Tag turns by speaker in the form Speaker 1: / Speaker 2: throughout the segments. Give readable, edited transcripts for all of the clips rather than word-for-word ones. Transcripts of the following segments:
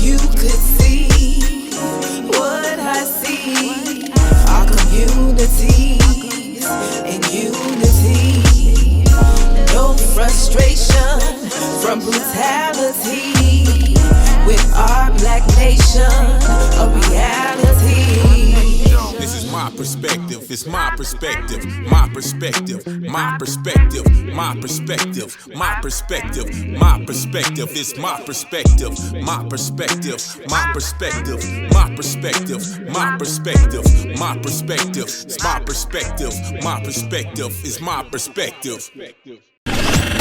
Speaker 1: you could see what I see. Our communities in unity. No frustration from brutality. With our black nation, a reality.
Speaker 2: This is my perspective, it's my perspective, my perspective, my perspective, my perspective, my perspective, my perspective, it's my perspective, my perspective, my perspective, my perspective, my perspective, my perspective, it's my perspective, my perspective, is my perspective.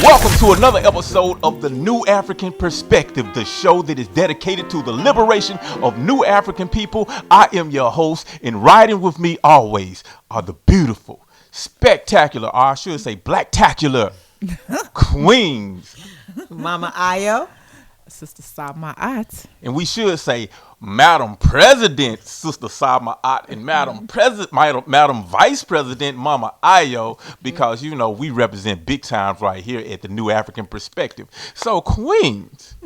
Speaker 3: Welcome to another episode of the New African Perspective, the show that is dedicated to the liberation of new African people. I am your host, and riding with me always are the beautiful, spectacular, or I should say blacktacular queens.
Speaker 4: Mama Ayo.
Speaker 5: Sister Samaat.
Speaker 3: And we should say Madam President, Sister Samaat, and Madam Vice President, Mama Ayo, because, you know, we represent big times right here at the New African Perspective. So, queens,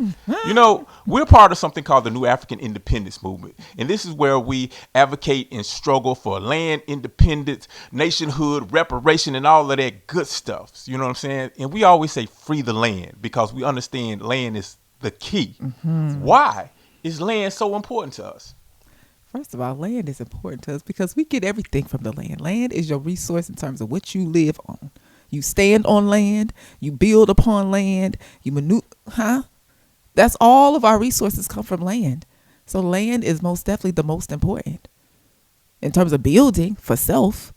Speaker 3: you know, we're part of something called the New African Independence Movement. And this is where we advocate and struggle for land independence, nationhood, reparation, and all of that good stuff. You know what I'm saying? And we always say free the land because we understand land is the key. Why is land so important to us?
Speaker 5: First of all, land is important to us because we get everything from the land. Land is your resource in terms of what you live on. You stand on land, you build upon land, you maneuver, That's all of our resources come from land. So land is most definitely the most important in terms of building for self.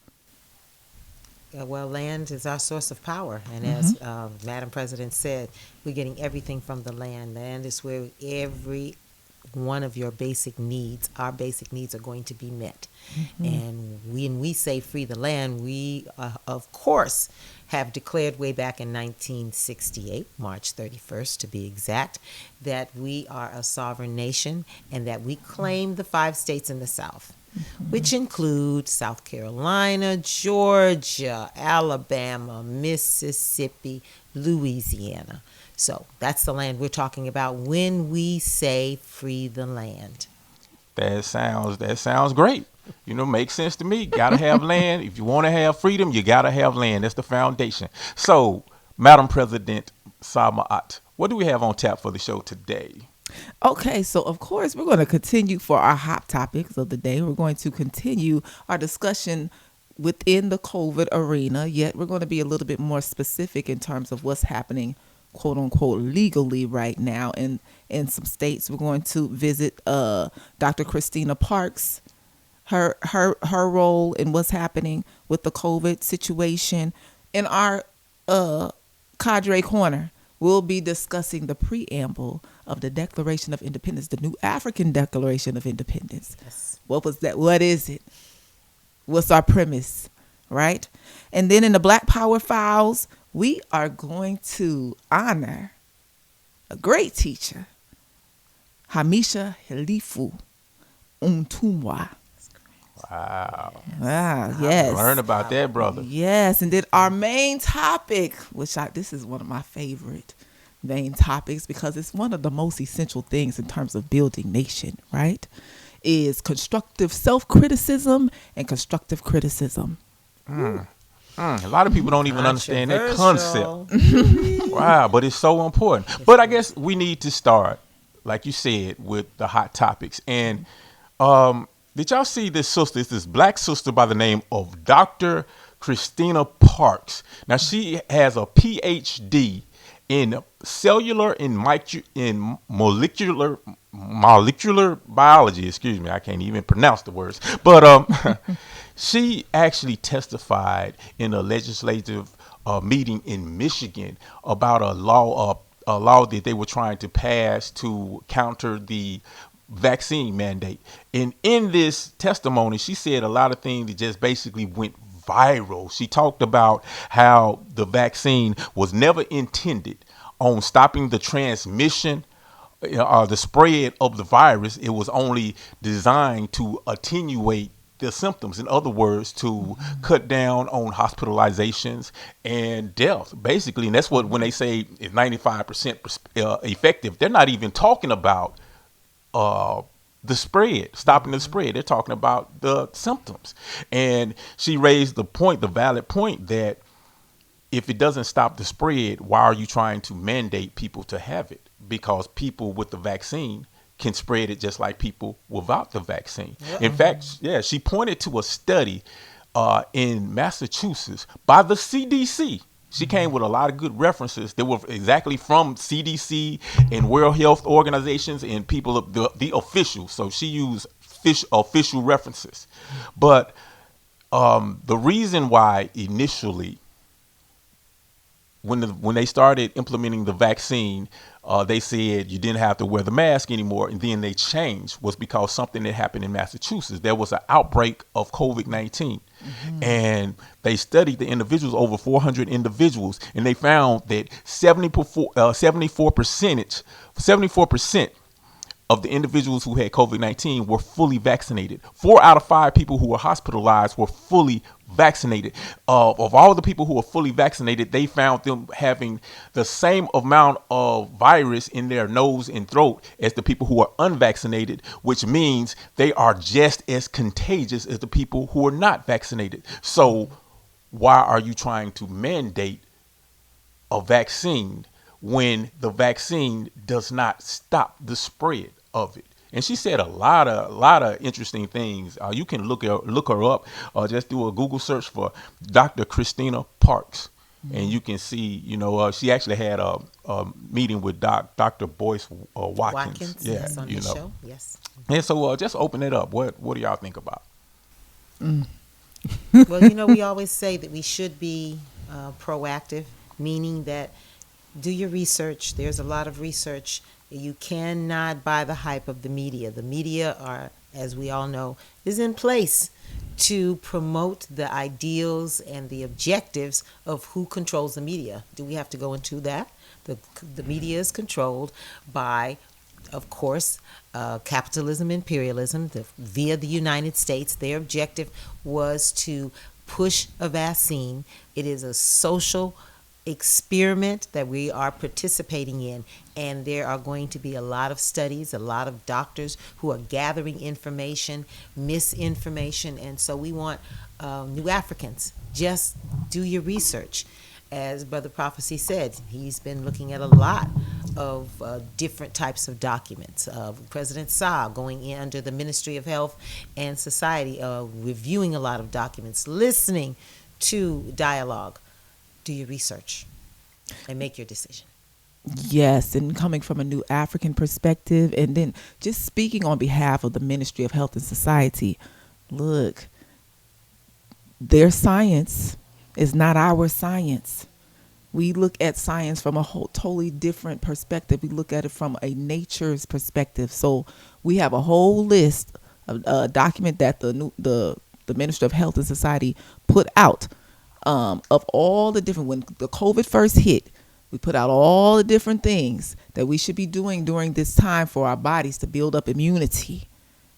Speaker 4: Well, land is our source of power. And as Madam President said, we're getting everything from the land. Land is where every one of your basic needs, our basic needs, are going to be met. And when we say free the land, we, of course, have declared way back in 1968, March 31st to be exact, that we are a sovereign nation and that we claim the 5 states in the South. Which include South Carolina, Georgia, Alabama, Mississippi, Louisiana. So that's the land we're talking about when we say free the land.
Speaker 3: That sounds great. You know, makes sense to me. Gotta have land. If you want to have freedom, you gotta have land. That's the foundation. So, Madam President Samaat, what do we have on tap for the show today?
Speaker 5: Okay, so of course we're going to continue for our hot topics of the day. We're going to continue our discussion within the COVID arena, yet we're going to be a little bit more specific in terms of what's happening, quote unquote, legally right now. And in some states, we're going to visit Dr. Christina Parks, her role in what's happening with the COVID situation. In our Cadre Corner, we'll be discussing the preamble of the Declaration of Independence, the New African Declaration of Independence.
Speaker 4: Yes.
Speaker 5: What was that? What is it? What's our premise, right? And then in the Black Power Files, we are going to honor a great teacher, Hamisha Helifu Untumwa.
Speaker 3: Wow.
Speaker 5: Wow, yes.
Speaker 3: Learn about that, brother.
Speaker 5: Yes, and then our main topic, this is one of my favorite main topics because it's one of the most essential things in terms of building nation, right? Is constructive self-criticism and constructive criticism.
Speaker 3: A lot of people don't even understand that concept. Wow, but it's so important. But I guess we need to start, like you said, with the hot topics. And did y'all see this sister? It's this black sister by the name of Dr. Christina Parks. Now, she has a PhD in cellular and molecular biology. Excuse me, I can't even pronounce the words. But she actually testified in a legislative meeting in Michigan about a law that they were trying to pass to counter the vaccine mandate. And in this testimony, she said a lot of things that just basically went viral. She talked about how the vaccine was never intended on stopping the transmission or the spread of the virus. It was only designed to attenuate the symptoms. In other words, to cut down on hospitalizations and death, basically. And that's what, when they say it's 95% effective, they're not even talking about the spread, stopping the spread. They're talking about the symptoms. And she raised the valid point that if it doesn't stop the spread, why are you trying to mandate people to have it? Because people with the vaccine can spread it just like people without the vaccine. In fact, she pointed to a study in Massachusetts by the CDC. She came with a lot of good references that were exactly from CDC and World Health Organizations and people of the officials. So she used official references. But the reason why initially, when they started implementing the vaccine, they said you didn't have to wear the mask anymore, and then they changed, was because something that happened in Massachusetts. There was an outbreak of COVID-19, and they studied the individuals, over 400 individuals, and they found that 74% of the individuals who had COVID-19 were fully vaccinated. 4 out of 5 people who were hospitalized were fully vaccinated. Of all the people who were fully vaccinated, they found them having the same amount of virus in their nose and throat as the people who are unvaccinated, which means they are just as contagious as the people who are not vaccinated. So why are you trying to mandate a vaccine when the vaccine does not stop the spread of it? And she said a lot of interesting things. You can look her up. Just do a Google search for Dr. Christina Parks, and you can see. She actually had a meeting with Dr. Boyce Watkins.
Speaker 4: Yes, on the show. Yes.
Speaker 3: And so just open it up. What do y'all think about?
Speaker 4: Well, we always say that we should be proactive, meaning that do your research. There's a lot of research. You cannot buy the hype of the media. The media are, as we all know, is in place to promote the ideals and the objectives of who controls the media. Do we have to go into that? The media is controlled by, of course, capitalism, imperialism, via the United States. Their objective was to push a vaccine. It is a social experiment that we are participating in, and there are going to be a lot of studies, a lot of doctors who are gathering information, misinformation, and so we want New Africans, just do your research. As Brother Prophecy said, he's been looking at a lot of different types of documents. President Sa going in under the Ministry of Health and Society, reviewing a lot of documents, listening to dialogue. Do your research and make your decision.
Speaker 5: Yes, and coming from a New African perspective, and then just speaking on behalf of the Ministry of Health and Society, look, their science is not our science. We look at science from a whole totally different perspective. We look at it from a nature's perspective. So we have a whole list of document that the Ministry of Health and Society put out. Of all the different, when the COVID first hit, we put out all the different things that we should be doing during this time for our bodies to build up immunity,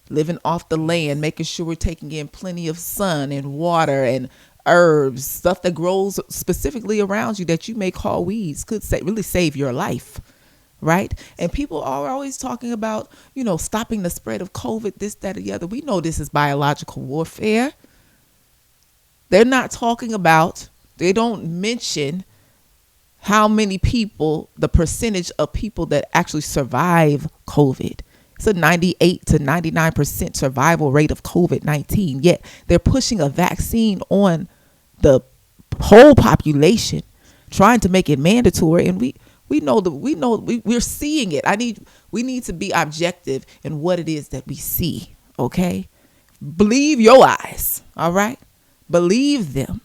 Speaker 5: living off the land, making sure we're taking in plenty of sun and water and herbs, stuff that grows specifically around you that you may call weeds, could really save your life, right? And people are always talking about, stopping the spread of COVID, this, that, or the other. We know this is biological warfare. They're not talking about, they don't mention how many people, the percentage of people that actually survive COVID. It's a 98 to 99% survival rate of COVID-19. Yet they're pushing a vaccine on the whole population, trying to make it mandatory. And we're seeing it. We need to be objective in what it is that we see. Okay. Believe your eyes. All right. Believe them.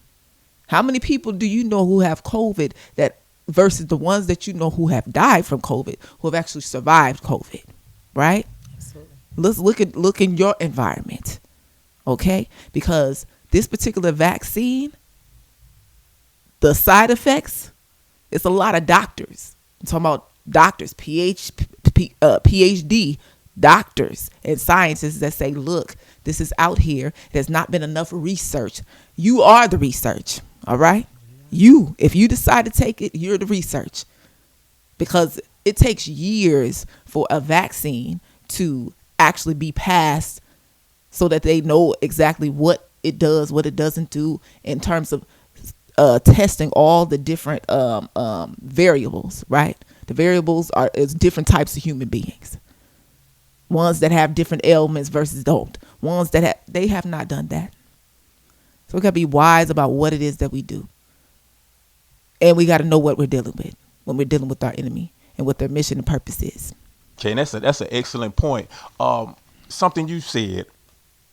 Speaker 5: How many people do you know who have COVID that versus the ones that you know who have died from COVID, who have actually survived COVID, right?
Speaker 4: Absolutely.
Speaker 5: Let's look in your environment, okay? Because this particular vaccine, the side effects, it's a lot of doctors. I'm talking about doctors, PhD doctors and scientists that say, look, this is out here. There's not been enough research. You are the research. All right. If you decide to take it, you're the research, because it takes years for a vaccine to actually be passed so that they know exactly what it does, what it doesn't do in terms of testing all the different variables, right? The variables is different types of human beings. Ones that have different ailments versus don't. Ones that they have not done that. So we got to be wise about what it is that we do. And we got to know what we're dealing with when we're dealing with our enemy and what their mission and purpose is.
Speaker 3: Okay, and that's an excellent point. Something you said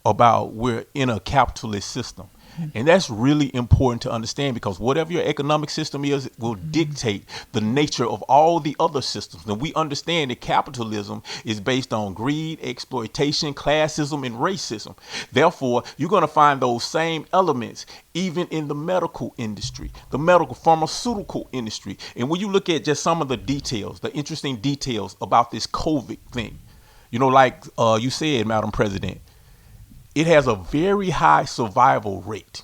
Speaker 3: about we're in a capitalist system. And that's really important to understand, because whatever your economic system is will dictate the nature of all the other systems. And we understand that capitalism is based on greed, exploitation, classism, and racism. Therefore, you're going to find those same elements even in the medical industry, the medical pharmaceutical industry. And when you look at just some of the details, the interesting details about this COVID thing, like you said, Madam President, it has a very high survival rate,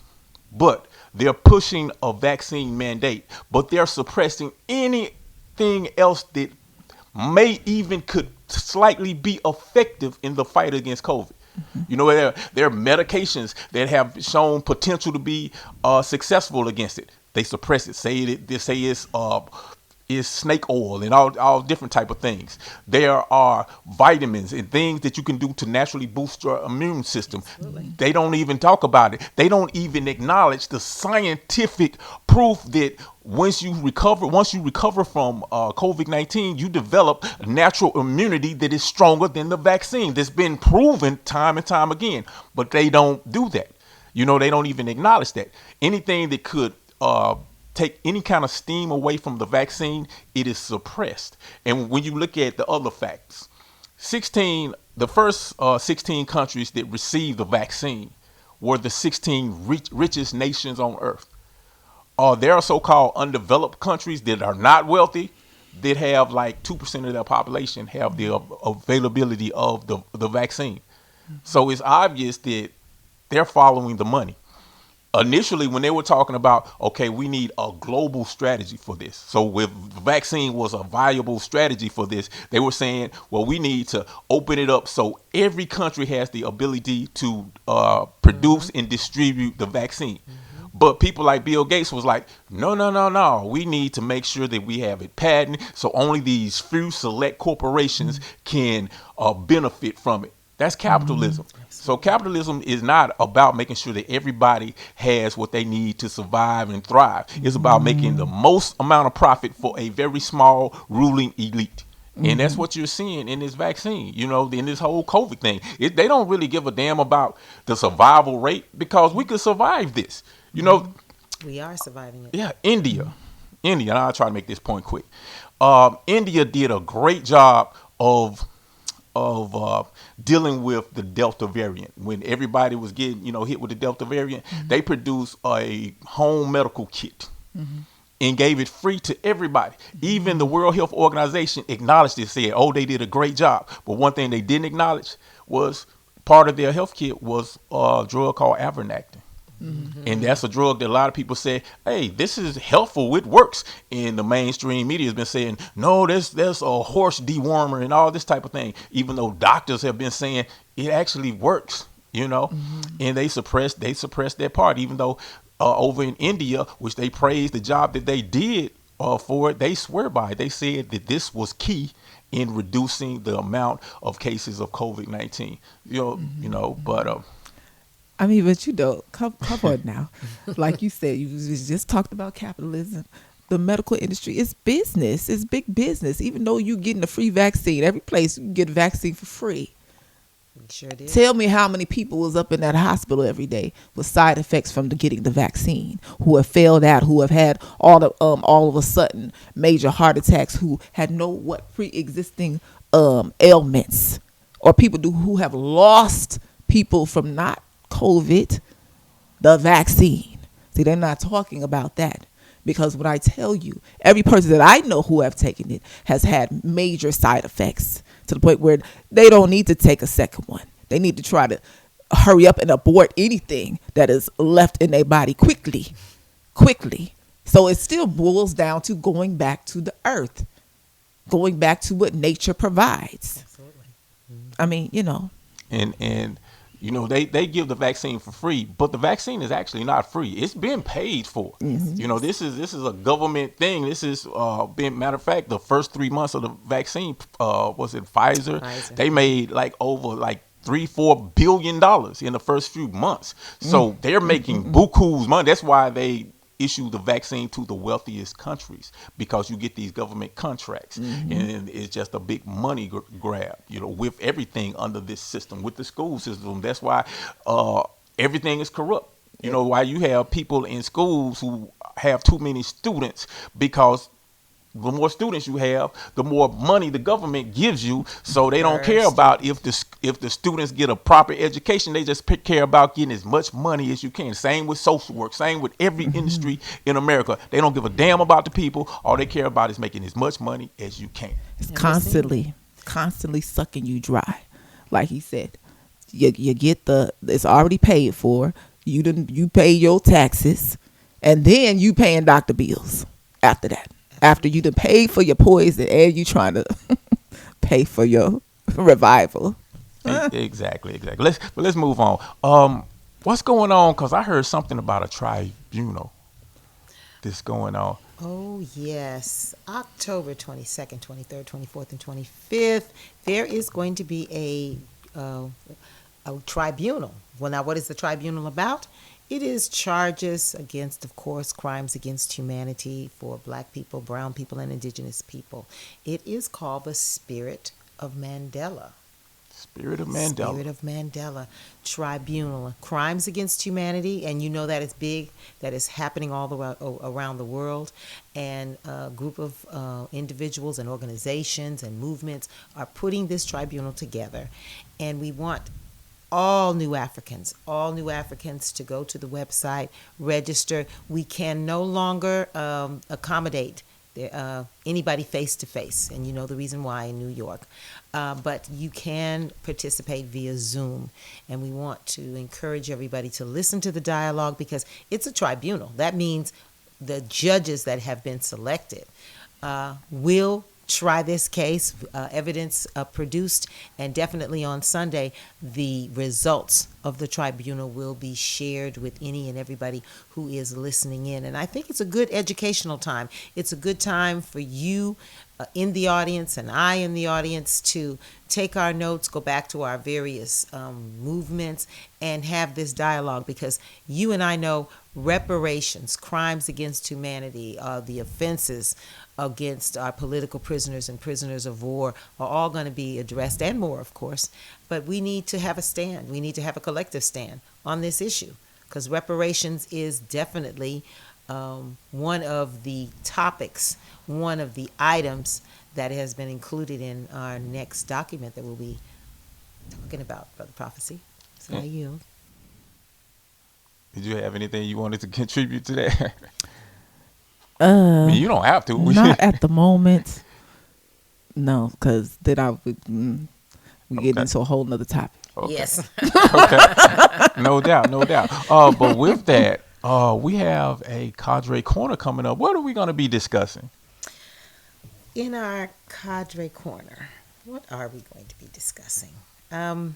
Speaker 3: but they're pushing a vaccine mandate, but they're suppressing anything else that may even could slightly be effective in the fight against COVID. There are medications that have shown potential to be successful against it. They suppress it. They say it's is snake oil and all different type of things. There are vitamins and things that you can do to naturally boost your immune system. Absolutely. They don't even talk about it. They don't even acknowledge the scientific proof that once you recover from COVID-19, you develop natural immunity that is stronger than the vaccine. That's been proven time and time again. But they don't do that. They don't even acknowledge that. Anything that could take any kind of steam away from the vaccine, it is suppressed. And when you look at the other facts, the first 16 countries that received the vaccine were the 16 richest nations on earth. There are so-called undeveloped countries that are not wealthy, that have like 2% of their population have the availability of the vaccine. So it's obvious that they're following the money. Initially, when they were talking about, okay, we need a global strategy for this. So if the vaccine was a viable strategy for this, they were saying, well, we need to open it up so every country has the ability to produce and distribute the vaccine. But people like Bill Gates was like, no. We need to make sure that we have it patented so only these few select corporations can benefit from it. That's capitalism. So capitalism is not about making sure that everybody has what they need to survive and thrive. It's about making the most amount of profit for a very small ruling elite. And that's what you're seeing in this vaccine, in this whole COVID thing. They don't really give a damn about the survival rate, because we could survive this.
Speaker 4: We are surviving it.
Speaker 3: Yeah, India, and I'll try to make this point quick. India did a great job of dealing with the Delta variant. When everybody was getting, hit with the Delta variant, they produced a home medical kit and gave it free to everybody. Even the World Health Organization acknowledged it, said, they did a great job. But one thing they didn't acknowledge was part of their health kit was a drug called Ivermectin. And that's a drug that a lot of people say, hey, this is helpful, it works. And the mainstream media has been saying, no, there's a horse dewormer and all this type of thing, even though doctors have been saying it actually works, and they suppressed that part, even though over in India, which they praised the job that they did for it, they swear by it. They said that this was key in reducing the amount of cases of COVID-19, but
Speaker 5: come on now. Like you said, you just talked about capitalism. The medical industry is business. It's big business. Even though you're getting a free vaccine, every place you can get a vaccine for free.
Speaker 4: Sure did.
Speaker 5: Tell me how many people was up in that hospital every day with side effects from getting the vaccine, who have failed out, who have had all of a sudden major heart attacks, who had pre-existing ailments, or people who have lost people from not COVID, the vaccine. See, they're not talking about that, because when I tell you, every person that I know who have taken it has had major side effects to the point where they don't need to take a second one. They need to try to hurry up and abort anything that is left in their body quickly. So it still boils down to going back to the earth, going back to what nature provides.
Speaker 4: Absolutely.
Speaker 5: I mean, you know.
Speaker 3: And you know, they give the vaccine for free, but the vaccine is actually not free. It's been paid for. You know, this is a government thing. This is been, matter of fact, the first 3 months of the vaccine, was it Pfizer? They made like over like $3-4 billion in the first few months. So they're making buku's money. That's why they issue the vaccine to the wealthiest countries, because you get these government contracts, and it's just a big money grab, you know, with everything under this system, with the school system. That's why everything is corrupt. You know, why you have people in schools who have too many students, because the more students you have, the more money the government gives you. So they don't care about if the students get a proper education. They just care about getting as much money as you can. Same with social work. Same with every industry in America. They don't give a damn about the people. All they care about is making as much money as you can.
Speaker 5: It's constantly sucking you dry. Like he said, you get it's already paid for. You pay your taxes, and then you paying doctor bills after that. After you done paid for your poison and you trying to pay for your revival.
Speaker 3: Exactly. Let's move on. What's going on? Because I heard something about a tribunal that's going on.
Speaker 4: Oh, yes. October 22nd, 23rd, 24th, and 25th, there is going to be a tribunal. Well, now, what is the tribunal about? It is charges against, of course, crimes against humanity for Black people, brown people, and indigenous people. It is called the Spirit of Mandela.
Speaker 3: Spirit of Mandela Tribunal. Crimes against humanity, and you know that it's big, that is happening all around the world. And a group of individuals and organizations and movements are putting this tribunal together. And we want all new Africans to go to the website, register. We can no longer accommodate anybody face to face, and you know the reason why in New York. But you can participate via Zoom, and we want to encourage everybody to listen to the dialogue, because it's a tribunal. That means the judges that have been selected will try this case, evidence produced, and definitely on Sunday, the results of the tribunal will be shared with any and everybody who is listening in. And I think it's a good educational time. It's a good time for you in the audience and I in the audience to take our notes, go back to our various movements, and have this dialogue, because you and I know reparations, crimes against humanity, the offenses against our political prisoners and prisoners of war are all going to be addressed, and more, of course. But we need to have a stand. We need to have a collective stand on this issue, because reparations is definitely one of the topics, one of the items that has been included in our next document that we'll be talking about, Brother Prophecy. So I yield. Did you have anything you wanted to contribute to that? I mean, you don't have to.
Speaker 5: Not at the moment. No, because then I would we get into a whole nother topic.
Speaker 3: Okay.
Speaker 4: Yes.
Speaker 3: Okay. No doubt. But with that, we have a Cadre Corner coming up. What are we going to be discussing?
Speaker 4: In our Cadre Corner, what are we going to be discussing? We're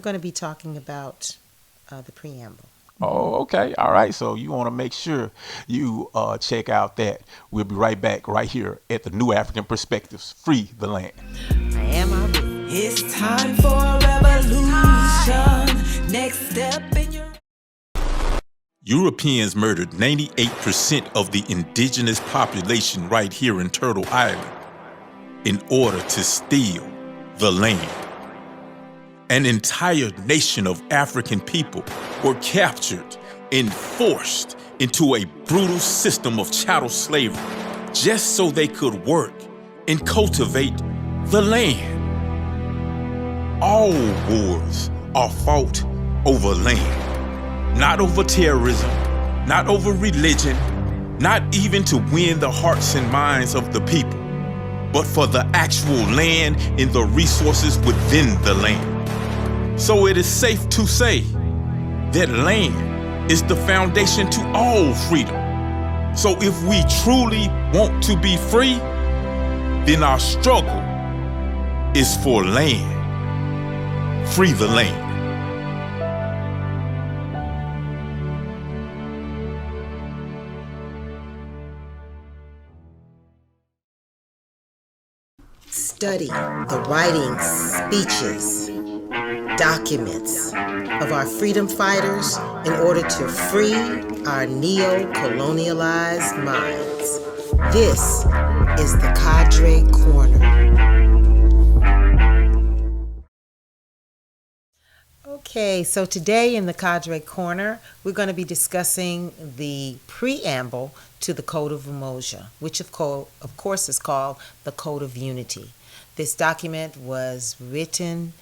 Speaker 4: going to be talking about the Preamble.
Speaker 3: Oh, okay. All right. So you want to make sure you check out that. We'll be right back right here at the New African Perspectives. Free the land.
Speaker 4: I am out.
Speaker 1: It's time for a revolution. Next step in your...
Speaker 2: Europeans murdered 98% of the indigenous population right here in Turtle Island in order to steal the land. An entire nation of African people were captured and forced into a brutal system of chattel slavery just so they could work and cultivate the land. All wars are fought over land, not over terrorism, not over religion, not even to win the hearts and minds of the people, but for the actual land and the resources within the land. So it is safe to say that land is the foundation to all freedom. So if we truly want to be free, then our struggle is for land. Free the land.
Speaker 4: Study the writings, speeches, documents of our freedom fighters in order to free our neo-colonialized minds. This is the Cadre Corner. Okay, so today in the Cadre Corner, we're going to be discussing the preamble to the Code of Umoja, which of course is called the Code of Unity. This document was written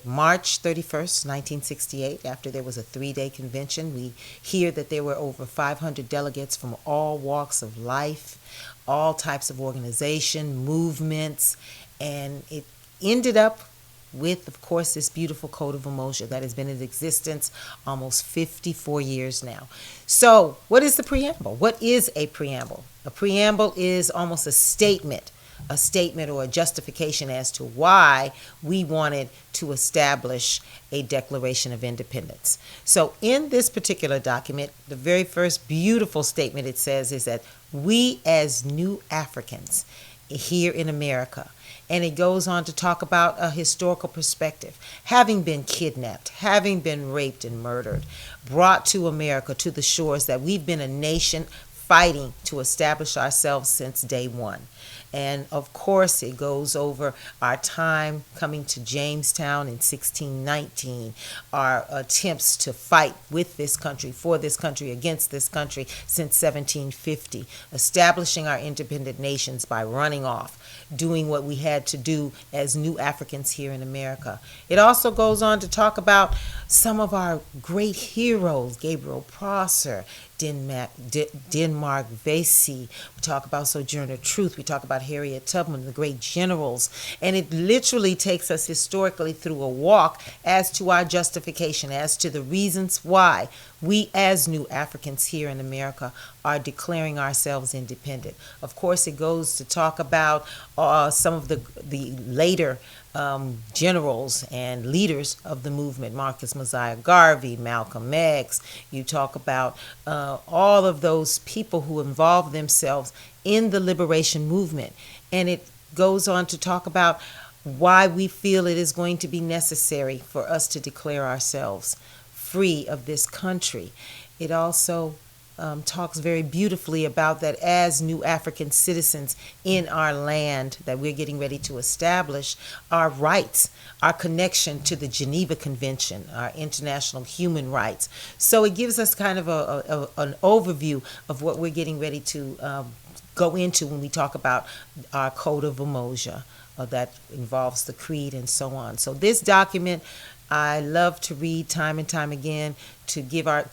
Speaker 4: March 31st, 1968, after there was a 3-day convention. We hear that there were over 500 delegates from all walks of life, all types of organization, movements, and it ended up with, of course, this beautiful Code of Umoja that has been in existence almost 54 years now. So, what is the preamble? What is a preamble? A preamble is almost a statement or a justification as to why we wanted to establish a Declaration of Independence. So in this particular document, the very first beautiful statement it says is that we as new Africans here in America, and it goes on to talk about a historical perspective, having been kidnapped, having been raped and murdered, brought to America, to the shores, that we've been a nation fighting to establish ourselves since day one. And of course, it goes over our time coming to Jamestown in 1619, our attempts to fight with this country, for this country, against this country since 1750, establishing our independent nations by running off, doing what we had to do as new Africans here in America. It also goes on to talk about some of our great heroes, Gabriel Prosser, Denmark Vesey. We talk about Sojourner Truth. We talk about Harriet Tubman, the great generals. And it literally takes us historically through a walk as to our justification, as to the reasons why we as new Africans here in America are declaring ourselves independent. Of course, it goes to talk about some of the later generals and leaders of the movement, Marcus Mosiah Garvey, Malcolm X. You talk about all of those people who involved themselves in the liberation movement. And it goes on to talk about why we feel it is going to be necessary for us to declare ourselves free of this country. It also talks very beautifully about that as new African citizens in our land that we're getting ready to establish, our rights, our connection to the Geneva Convention, our international human rights. So it gives us kind of an overview of what we're getting ready to go into when we talk about our Code of Umoja that involves the creed and so on. So this document I love to read time and time again to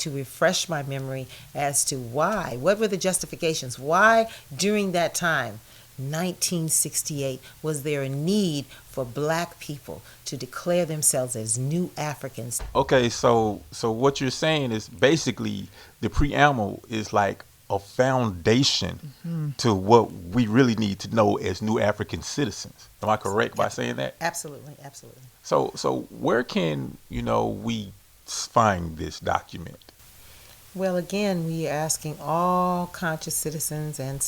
Speaker 4: refresh my memory as to why, what were the justifications, why during that time, 1968, was there a need for black people to declare themselves as new Africans.
Speaker 3: Okay, so what you're saying is basically the preamble is like a foundation to what we really need to know as new African citizens. Am I correct by saying that?
Speaker 4: Absolutely, absolutely.
Speaker 3: So where can we find this document?
Speaker 4: Well, again, we are asking all conscious citizens, and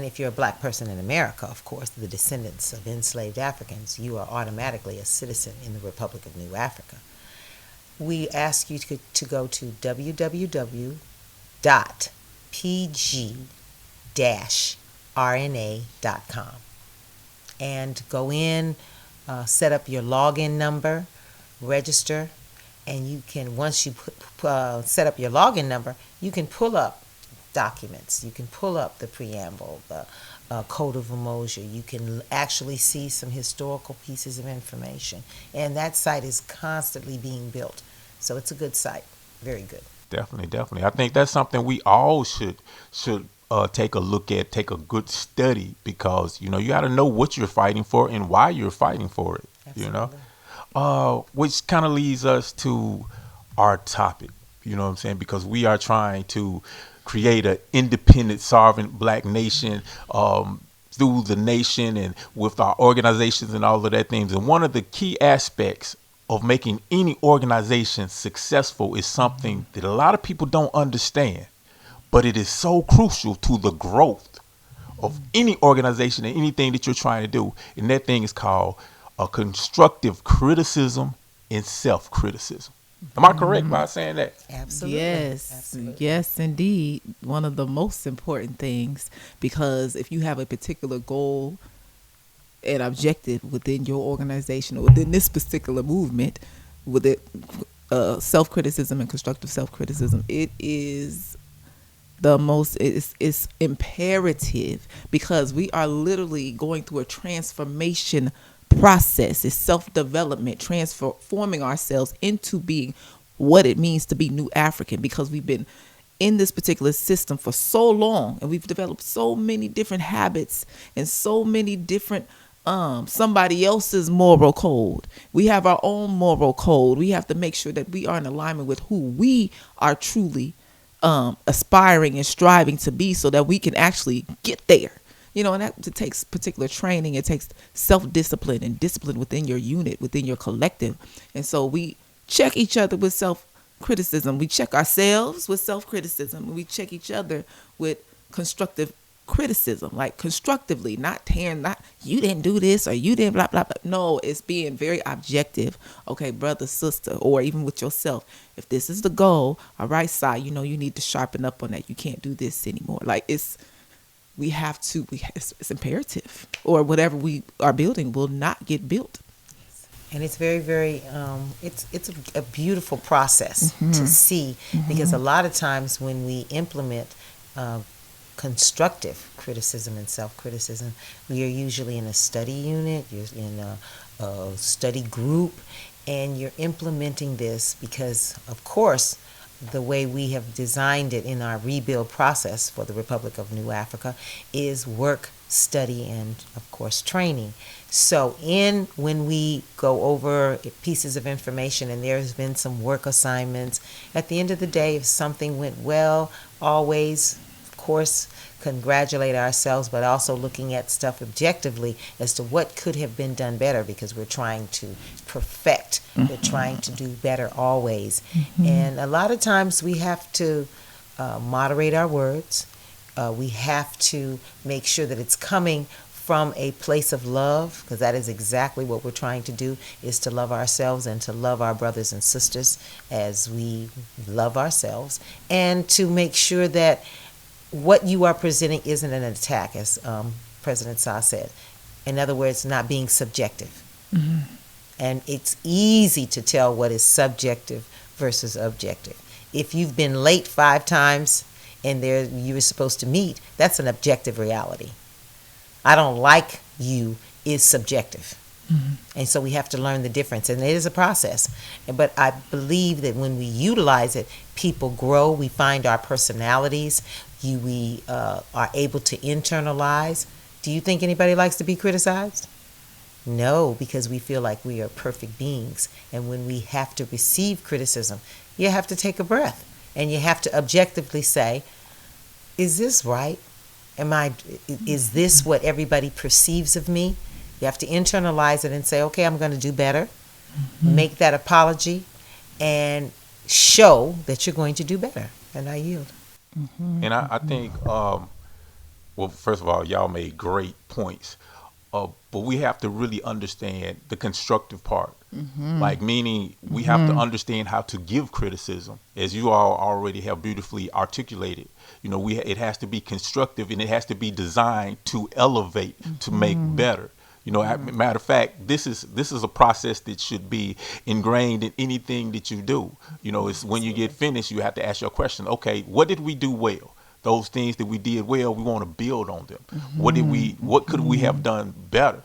Speaker 4: if you're a black person in America, of course, the descendants of enslaved Africans, you are automatically a citizen in the Republic of New Africa. We ask you to go to www.pg-rna.com and go in, set up your login number, register, and you can, once you set up your login number, you can pull up documents. You can pull up the preamble, the Code of Umoja. You can actually see some historical pieces of information. And that site is constantly being built. So it's a good site. Very good.
Speaker 3: Definitely. I think that's something we all should take a look at, take a good study, because you got to know what you're fighting for and why you're fighting for it.
Speaker 4: Absolutely.
Speaker 3: Which kind of leads us to our topic. You know what I'm saying? Because we are trying to create an independent, sovereign black nation, through the nation and with our organizations and all of that things. And one of the key aspects of making any organization successful is something that a lot of people don't understand, but it is so crucial to the growth of any organization and anything that you're trying to do. And that thing is called a constructive criticism and self-criticism. Am I correct by saying that?
Speaker 4: Absolutely.
Speaker 5: Yes,
Speaker 4: Absolutely.
Speaker 5: yes, indeed. One of the most important things, because if you have a particular goal and objective within your organization or within this particular movement, with it, self-criticism and constructive self-criticism, it is the most, it's imperative, because we are literally going through a transformation process. It's self-development, transforming ourselves into being what it means to be New African, because we've been in this particular system for so long and we've developed so many different habits and so many different somebody else's moral code. We have our own moral code. We have to make sure that we are in alignment with who we are truly aspiring and striving to be, so that we can actually get there. You know, and that takes particular training. It takes self-discipline and discipline within your unit, within your collective. And so we check each other with self-criticism. We check ourselves with self-criticism. We check each other with constructive criticism, like constructively, not tearing, not you didn't do this or you didn't blah, blah, blah. No, it's being very objective. Okay, brother, sister, or even with yourself. If this is the goal, all right, Si, you know, you need to sharpen up on that. You can't do this anymore. Like it's imperative, or whatever we are building will not get built.
Speaker 4: And it's very, very, it's a beautiful process to see, because a lot of times when we implement constructive criticism and self-criticism, we are usually in a study unit, you're in a study group, and you're implementing this because, of course, the way we have designed it in our rebuild process for the Republic of New Africa is work, study, and of course training. So when we go over pieces of information and there's been some work assignments, at the end of the day, if something went well, always, of course, congratulate ourselves, but also looking at stuff objectively as to what could have been done better, because we're trying to perfect, we're trying to do better always. And a lot of times we have to moderate our words. We have to make sure that it's coming from a place of love, because that is exactly what we're trying to do, is to love ourselves and to love our brothers and sisters as we love ourselves, and to make sure that what you are presenting isn't an attack, as President Sa said. In other words, not being subjective. And it's easy to tell what is subjective versus objective. If you've been late 5 times and you were supposed to meet, that's an objective reality. I don't like you is subjective. And so we have to learn the difference, and it is a process. But I believe that when we utilize it, people grow, we find our personalities, we are able to internalize. Do you think anybody likes to be criticized? No, because we feel like we are perfect beings. And when we have to receive criticism, you have to take a breath, and you have to objectively say, is this right? Is this what everybody perceives of me? You have to internalize it and say, okay, I'm going to do better. Make that apology and show that you're going to do better. And I yield.
Speaker 3: And I think, well, first of all, y'all made great points. But we have to really understand the constructive part. Like, meaning we have to understand how to give criticism, as you all already have beautifully articulated. You know, it has to be constructive, and it has to be designed to elevate, to make better. You know, matter of fact, this is a process that should be ingrained in anything that you do. You know, it's when you get finished, you have to ask your question. Okay, what did we do well? Those things that we did well, we want to build on them. What could we have done better?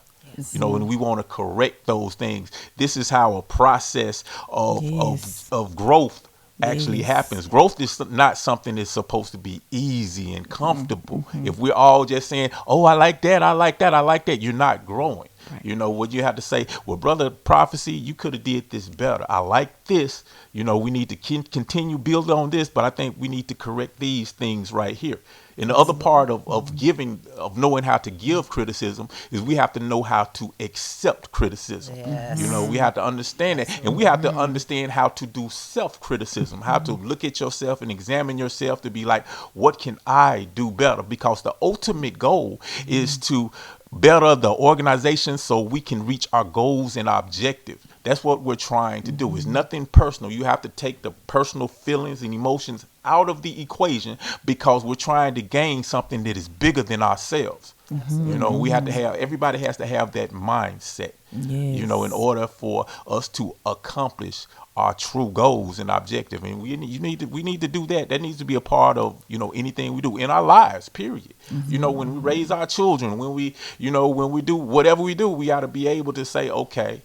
Speaker 3: You know, and we want to correct those things. This is how a process of growth actually happens. Growth is not something that's supposed to be easy and comfortable. If we're all just saying, oh, I like that, I like that, I like that, you're not growing. Right. You know, what you have to say, well, brother Prophecy, you could have did this better. I like this. You know, we need to continue building on this, but I think we need to correct these things right here. And the other part of giving, of knowing how to give criticism, is we have to know how to accept criticism.
Speaker 4: Yes.
Speaker 3: You know, we have to understand that, and we have to understand how to do self-criticism, how to look at yourself and examine yourself to be like, what can I do better? Because the ultimate goal is to better the organization so we can reach our goals and our objectives. That's what we're trying to do. It's nothing personal. You have to take the personal feelings and emotions out of the equation, because we're trying to gain something that is bigger than ourselves. You know, we have to have, everybody has to have that mindset, you know, in order for us to accomplish our true goals and objective. And we need to do that. That needs to be a part of, you know, anything we do in our lives, period. You know, when we raise our children, when we, you know, when we do whatever we do, we ought to be able to say, okay,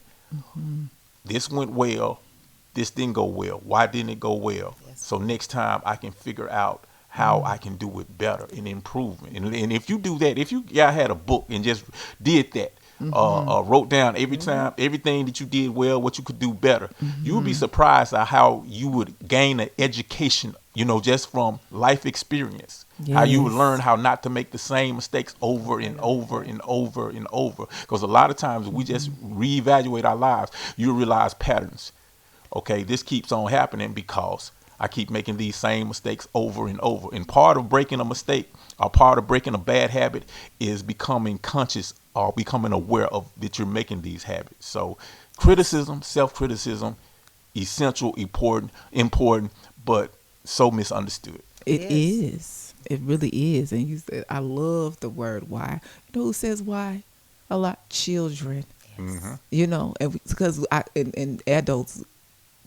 Speaker 3: this went well, this didn't go well. Why didn't it go well? So next time I can figure out how I can do it better and improve. And if you do that, if you had a book and just did that, wrote down everything that you did well, what you could do better, you would be surprised at how you would gain an education, you know, just from life experience. How you would learn how not to make the same mistakes over and over and over and over. Because a lot of times we just reevaluate our lives, you realize patterns. Okay, this keeps on happening because I keep making these same mistakes over and over. And part of breaking a mistake, or part of breaking a bad habit, is becoming conscious or becoming aware of that you're making these habits. So criticism, self-criticism, essential, important, but so misunderstood.
Speaker 5: It is. It really is. And you said, I love the word why. You know who says why a lot? Children. You know, and because and adults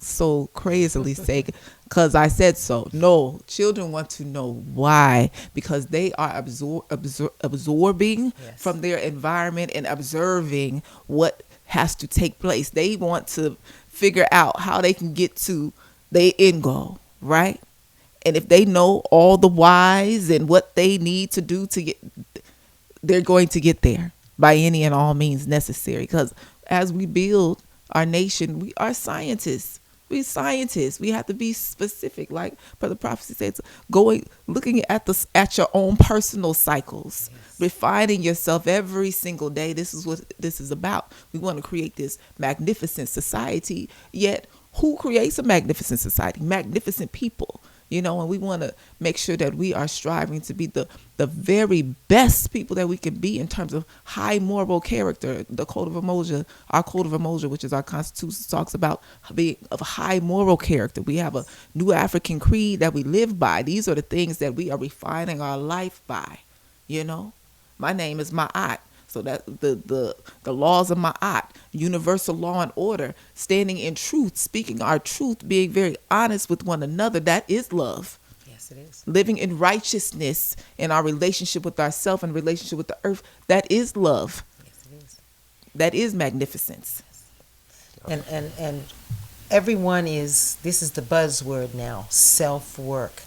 Speaker 5: so crazily say, because I said so. No, children want to know why, because they are absorbing from their environment and observing what has to take place. They want to figure out how they can get to their end goal, right? And if they know all the whys and what they need to do to get, they're going to get there by any and all means necessary. Because as we build our nation, we are scientists. We scientists. We have to be specific, like Brother Prophecy says, looking at your own personal cycles, refining yourself every single day. This is what this is about. We want to create this magnificent society. Yet, who creates a magnificent society? Magnificent people. You know, and we want to make sure that we are striving to be the very best people that we can be in terms of high moral character. The Code of Umoja, our Code of Umoja, which is our Constitution, talks about being of high moral character. We have a new African creed that we live by. These are the things that we are refining our life by. You know, my name is Ma'at. So that the laws of Ma'at, universal law and order, standing in truth, speaking our truth, being very honest with one another, that is love.
Speaker 4: Yes, it is.
Speaker 5: Living in righteousness in our relationship with ourselves and relationship with the earth, that is love.
Speaker 4: Yes, it is.
Speaker 5: That is magnificence.
Speaker 4: And everyone this is the buzzword now, self-work.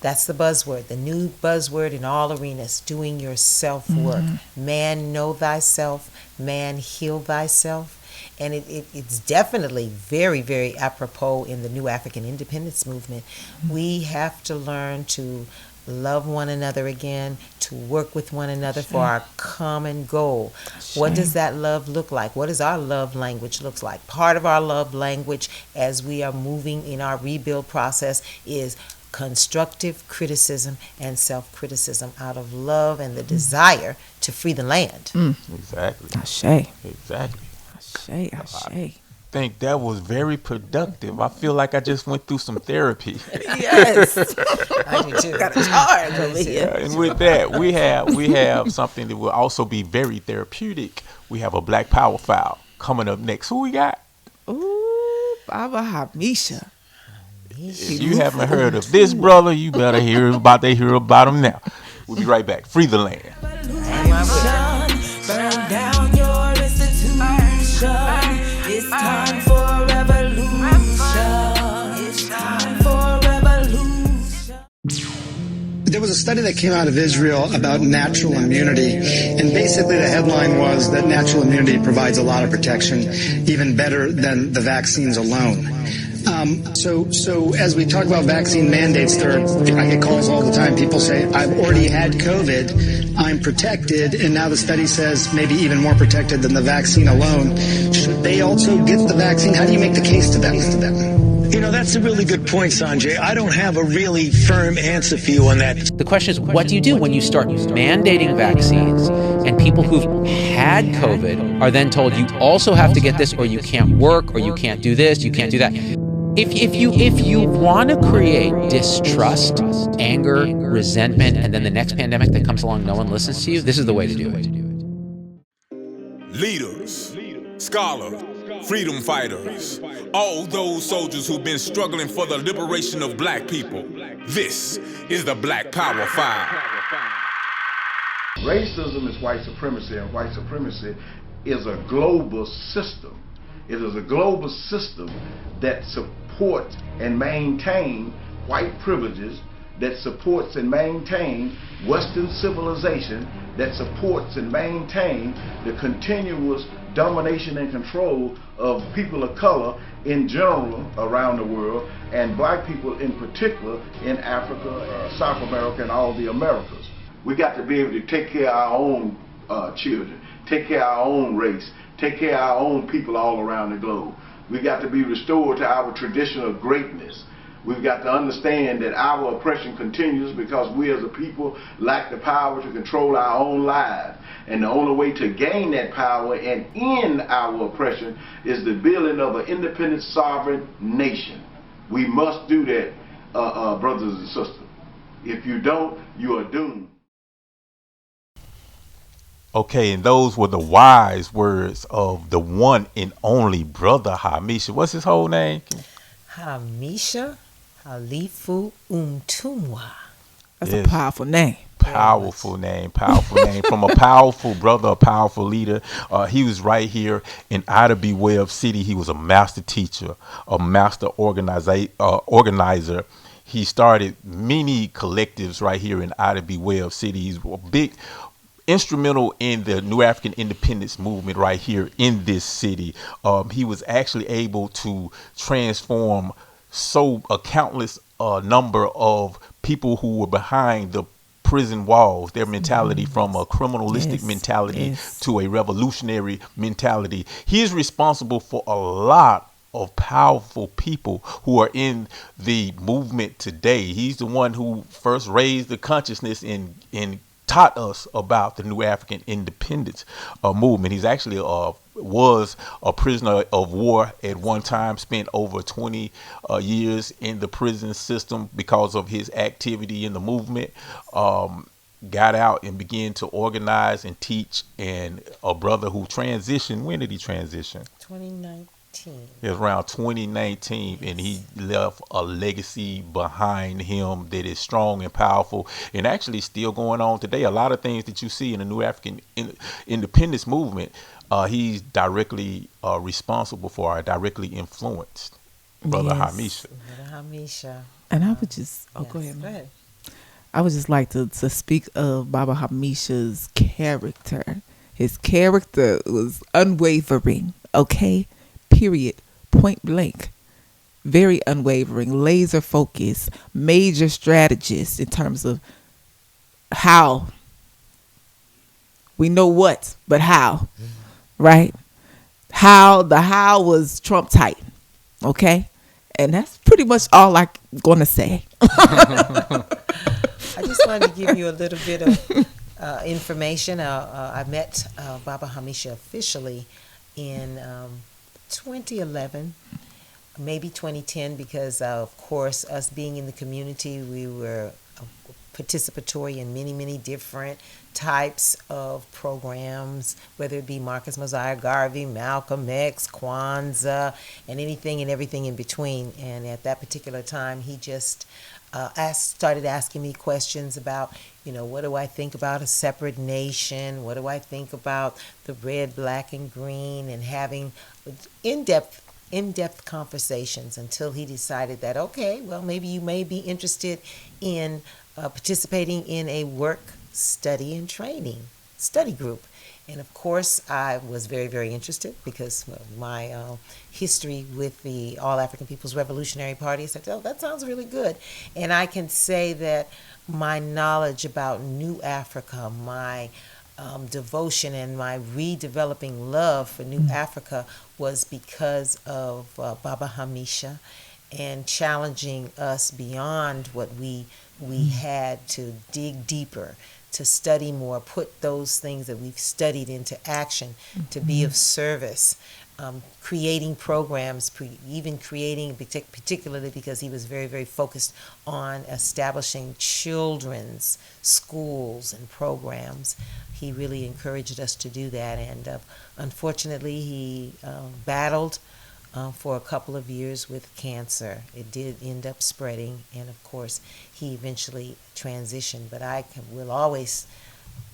Speaker 4: That's the buzzword, the new buzzword in all arenas, doing your self-work. Man, know thyself. Man, heal thyself. And it's definitely very, very apropos in the new African independence movement. We have to learn to love one another again, to work with one another for our common goal. What does that love look like? What does our love language look like? Part of our love language as we are moving in our rebuild process is constructive criticism and self-criticism out of love and the desire to free the land.
Speaker 3: Exactly.
Speaker 5: Ashe.
Speaker 3: Exactly.
Speaker 5: Ashe.
Speaker 3: I think that was very productive. I feel like I just went through some therapy.
Speaker 5: Yes.
Speaker 4: I do too.
Speaker 5: Got a charge over here.
Speaker 3: And with that, we have something that will also be very therapeutic. We have a Black Power file coming up next. Who we got?
Speaker 5: Ooh, Baba Hamisha.
Speaker 3: If you haven't heard of this brother, you better hear about him now. We'll be right back. Free the land.
Speaker 1: Burn down your institution. It's time for revolution. It's time for revolution.
Speaker 6: There was a study that came out of Israel about natural immunity, and basically the headline was that natural immunity provides a lot of protection, even better than the vaccines alone. So as we talk about vaccine mandates, I get calls all the time. People say, I've already had COVID, I'm protected, and now the study says maybe even more protected than the vaccine alone. Should they also get the vaccine? How do you make the case to them?
Speaker 7: You know, that's a really good point, Sanjay. I don't have a really firm answer for you on that.
Speaker 8: The question is, what do you do when you start mandating vaccines and people who've had COVID are then told you also have to get this, or you can't work, or you can't do this, you can't do that? If you want to create distrust, anger, resentment, and then the next pandemic that comes along, no one listens to you, this is the way to do it.
Speaker 2: Leaders, scholars, freedom fighters, all those soldiers who've been struggling for the liberation of black people. This is the Black Power 5.
Speaker 9: Racism is white supremacy, and white supremacy is a global system. It is a global system that supports and maintains white privileges, that supports and maintains Western civilization, that supports and maintains the continuous domination and control of people of color in general around the world, and black people in particular in Africa, South America, and all the Americas. We got to be able to take care of our own children, take care of our own race, take care of our own people all around the globe. We got to be restored to our tradition of greatness. We've got to understand that our oppression continues because we as a people lack the power to control our own lives. And the only way to gain that power and end our oppression is the building of an independent, sovereign nation. We must do that, brothers and sisters. If you don't, you are doomed.
Speaker 3: Okay, and those were the wise words of the one and only Brother Hamisha. What's his whole name?
Speaker 4: Hamisha Halifu Umtumwa.
Speaker 5: That's a powerful name.
Speaker 3: Powerful name. From a powerful brother, a powerful leader. He was right here in Ida B. Webb City. He was a master teacher, a master organizer. He started many collectives right here in Ida B. Webb City. He's a big instrumental in the New African Independence movement right here in this city. He was actually able to transform a countless number of people who were behind the prison walls, their mentality from a criminalistic mentality to a revolutionary mentality. He is responsible for a lot of powerful people who are in the movement today. He's the one who first raised the consciousness and taught us about the New African Independence movement. He's actually was a prisoner of war at one time, spent over 20 years in the prison system because of his activity in the movement. Got out and began to organize and teach, and a brother who transitioned. When did he transition?
Speaker 4: 2019.
Speaker 3: It was around 2019, and he left a legacy behind him that is strong and powerful, and actually still going on today. A lot of things that you see in the New African Independence movement, he's directly responsible for, or directly influenced. Brother Hamisha.
Speaker 4: Brother Hamisha.
Speaker 5: And I would just, go ahead.
Speaker 4: Go ahead.
Speaker 5: I would just like to speak of Baba Hamisha's character. His character was unwavering, okay? Period. Point blank. Very unwavering, laser focused, major strategist in terms of how. We know what, but how, right? The how was Trump tight, okay? And that's pretty much all I'm going to say.
Speaker 4: I just wanted to give you a little bit of information. I met Baba Hamisha officially in 2011, maybe 2010, because of course us being in the community, we were participatory in many different types of programs, whether it be Marcus Mosiah Garvey, Malcolm X, Kwanzaa, and anything and everything in between. And at that particular time, he just started asking me questions about, what do I think about a separate nation? What do I think about the red, black, and green? And having in-depth conversations until he decided that, okay, well, maybe you may be interested in participating in a work, study, and training study group. And of course, I was very, very interested because of my history with the All African People's Revolutionary Party. I said, oh, that sounds really good. And I can say that my knowledge about New Africa, my devotion and my redeveloping love for New Africa was because of Baba Hamisha and challenging us beyond what we had to dig deeper, to study more, put those things that we've studied into action, to be of service, creating programs, even creating, particularly because he was very, very focused on establishing children's schools and programs. He really encouraged us to do that, and unfortunately he battled for a couple of years with cancer. It did end up spreading, and of course he eventually transitioned, but I will always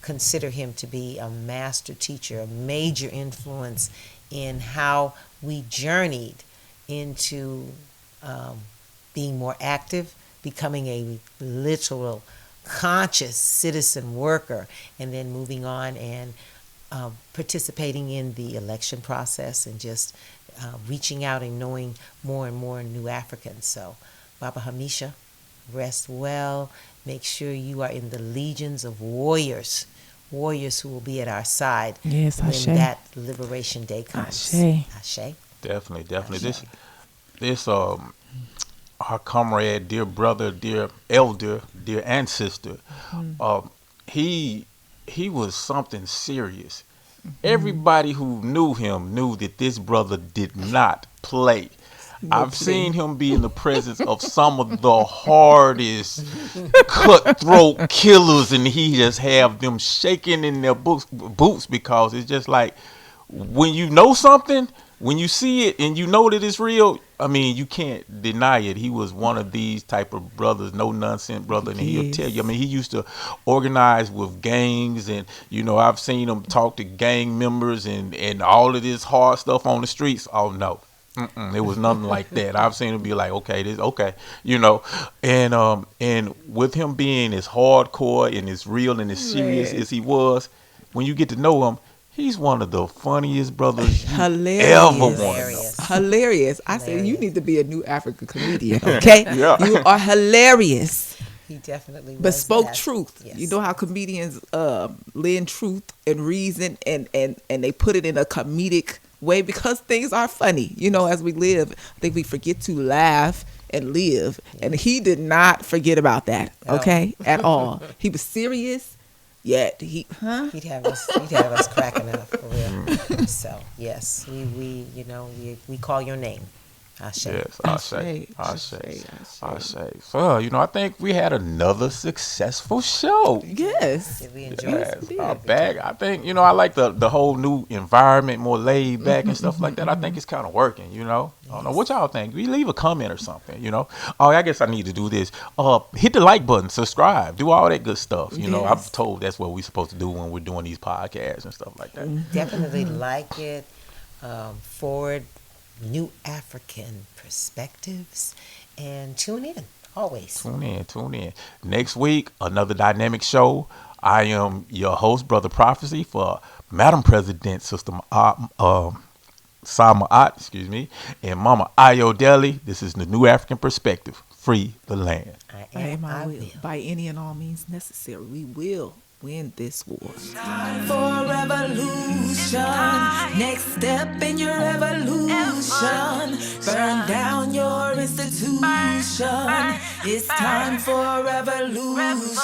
Speaker 4: consider him to be a master teacher, a major influence in how we journeyed into being more active, becoming a literal conscious citizen worker, and then moving on and participating in the election process and just reaching out and knowing more and more New Africans. So, Baba Hamisha, rest well. Make sure you are in the legions of warriors who will be at our side when that Liberation Day comes. Ashe.
Speaker 3: Definitely.
Speaker 4: Ashe.
Speaker 3: This our comrade, dear brother, dear elder, dear ancestor, he was something serious. Everybody who knew him knew that this brother did not play. I've seen him be in the presence of some of the hardest cutthroat killers, and he just have them shaking in their boots because it's just like when you know something, when you see it and you know that it's real, I mean, you can't deny it. He was one of these type of brothers, no nonsense brother, and he'll tell you. I mean, he used to organize with gangs, and I've seen him talk to gang members and all of this hard stuff on the streets. Oh no. It was nothing like that. I've seen him be like, okay, and with him being as hardcore and as real and as serious as he was, when you get to know him, he's one of the funniest brothers you ever want to know.
Speaker 5: Hilarious. I said, you need to be a New African comedian, okay? Yeah. You are hilarious.
Speaker 4: He definitely was.
Speaker 5: Bespoke truth. Yes. You know how comedians lend truth and reason and they put it in a comedic way because things are funny. As we live, I think we forget to laugh and live. And he did not forget about that, okay, at all. He was serious. Yet he'd have us cracking up for real. So yes, we call your name. Ashe.
Speaker 3: Yes, Ashe. So I think we had another successful show.
Speaker 5: Yes.
Speaker 4: Did we enjoy it?
Speaker 3: I think I like the whole new environment, more laid back and stuff like that. I think it's kind of working. I don't know what y'all think. We leave a comment or something. Oh, I guess I need to do this. Hit the like button, subscribe, do all that good stuff.
Speaker 5: Yes.
Speaker 3: I'm told that's what we're supposed to do when we're doing these podcasts and stuff like that.
Speaker 4: Definitely like it. Forward New African Perspectives, and tune in always.
Speaker 3: Tune in. Next week, another dynamic show. I am your host, Brother Prophecy, for Madam President, Sister Sama and Mama Ayo Deli. This is the New African Perspective. Free the land.
Speaker 5: I will. By any and all means necessary, we will win this war.
Speaker 1: Time for revolution. Next step in your evolution. Burn down your institution. It's time for revolution.